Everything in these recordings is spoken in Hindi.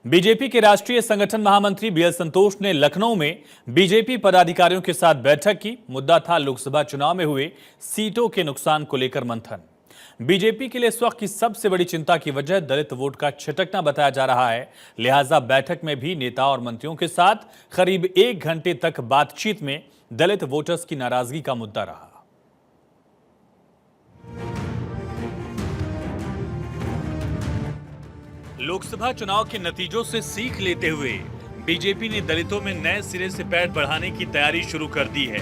बीजेपी के राष्ट्रीय संगठन महामंत्री बीएल संतोष ने लखनऊ में बीजेपी पदाधिकारियों के साथ बैठक की। मुद्दा था लोकसभा चुनाव में हुए सीटों के नुकसान को लेकर मंथन। बीजेपी के लिए इस वक्त की सबसे बड़ी चिंता की वजह दलित वोट का छिटकना बताया जा रहा है। लिहाजा बैठक में भी नेता और मंत्रियों के साथ करीब 1 घंटे तक बातचीत में दलित वोटर्स की नाराजगी का मुद्दा रहा। लोकसभा चुनाव के नतीजों से सीख लेते हुए बीजेपी ने दलितों में नए सिरे से पैठ बढ़ाने की तैयारी शुरू कर दी है।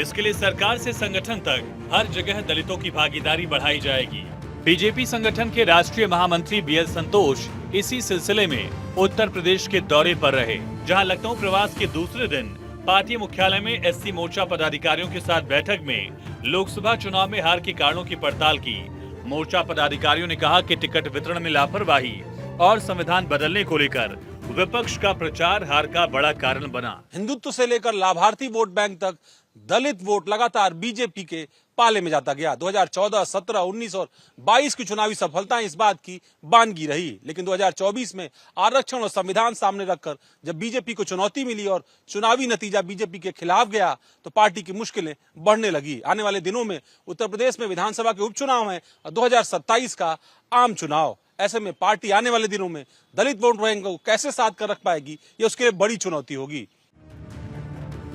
इसके लिए सरकार से संगठन तक हर जगह दलितों की भागीदारी बढ़ाई जाएगी। बीजेपी संगठन के राष्ट्रीय महामंत्री बीएल संतोष इसी सिलसिले में उत्तर प्रदेश के दौरे पर रहे, जहां लखनऊ प्रवास के दूसरे दिन पार्टी मुख्यालय में एससी मोर्चा पदाधिकारियों के साथ बैठक में लोकसभा चुनाव में हार के कारणों की पड़ताल की। मोर्चा पदाधिकारियों ने कहा कि टिकट वितरण में लापरवाही और संविधान बदलने को लेकर विपक्ष का प्रचार हार का बड़ा कारण बना। हिंदुत्व से लेकर लाभार्थी वोट बैंक तक दलित वोट लगातार बीजेपी के पाले में जाता गया। 2014, 17, 19 और 22 की चुनावी सफलताएं इस बात की बानगी रही, लेकिन 2024 में आरक्षण और संविधान सामने रखकर जब बीजेपी को चुनौती मिली और चुनावी नतीजा बीजेपी के खिलाफ गया तो पार्टी की मुश्किलें बढ़ने लगी। आने वाले दिनों में उत्तर प्रदेश में विधानसभा के उपचुनाव हैं और 2027 का आम चुनाव। ऐसे में पार्टी आने वाले दिनों में दलित वोट बैंक को कैसे साथ कर रख पाएगी, ये उसके लिए बड़ी चुनौती होगी।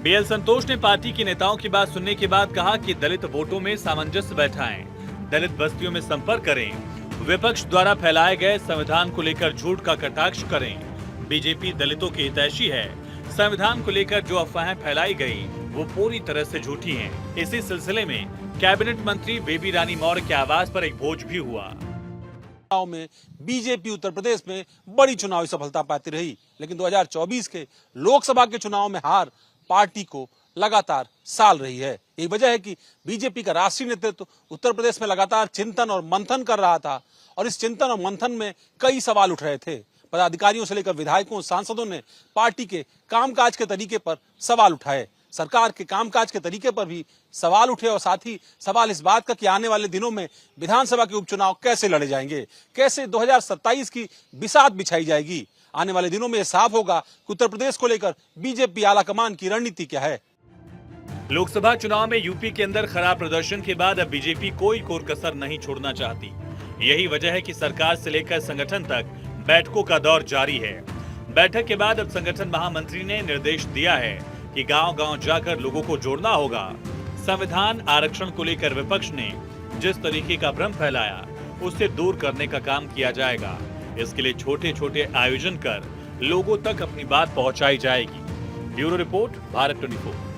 बीएल संतोष ने पार्टी के नेताओं की बात सुनने के बाद कहा कि दलित वोटों में सामंजस्य बैठाएं, दलित बस्तियों में संपर्क करें, विपक्ष द्वारा फैलाए गए संविधान को लेकर झूठ का कटाक्ष करें। बीजेपी दलितों की हितैषी है। संविधान को लेकर जो अफवाहें फैलाई गई वो पूरी तरह से झूठी हैं। इसी सिलसिले में कैबिनेट मंत्री बेबी रानी मौर्य के आवास पर एक भोज भी हुआ। में बीजेपी उत्तर प्रदेश में बड़ी चुनावी सफलता पाती रही, लेकिन 2024 के लोकसभा के चुनाव में हार पार्टी को लगातार साल रही है। यही वजह है कि बीजेपी का राष्ट्रीय नेतृत्व उत्तर प्रदेश में लगातार चिंतन और मंथन कर रहा था और इस चिंतन और मंथन में कई सवाल उठ रहे थे। पदाधिकारियों से लेकर विधायकों, सांसदों ने पार्टी के कामकाज के तरीके पर सवाल उठाए, सरकार के कामकाज के तरीके पर भी सवाल उठे और साथ ही सवाल इस बात का कि आने वाले दिनों में विधानसभा के उपचुनाव कैसे लड़े जाएंगे, कैसे 2027 की बिसात बिछाई जाएगी। आने वाले दिनों में यह साफ होगा कि उत्तर प्रदेश को लेकर बीजेपी आलाकमान की रणनीति क्या है। लोकसभा चुनाव में यूपी के अंदर खराब प्रदर्शन के बाद अब बीजेपी कोई कोर कसर नहीं छोड़ना चाहती। यही वजह है कि सरकार से लेकर संगठन तक बैठकों का दौर जारी है। बैठक के बाद अब संगठन महामंत्री ने निर्देश दिया है कि गांव-गांव जाकर लोगों को जोड़ना होगा। संविधान आरक्षण को लेकर विपक्ष ने जिस तरीके का भ्रम फैलाया उससे दूर करने का काम किया जाएगा। इसके लिए छोटे-छोटे आयोजन कर लोगों तक अपनी बात पहुंचाई जाएगी। Bureau report, Bharat 24।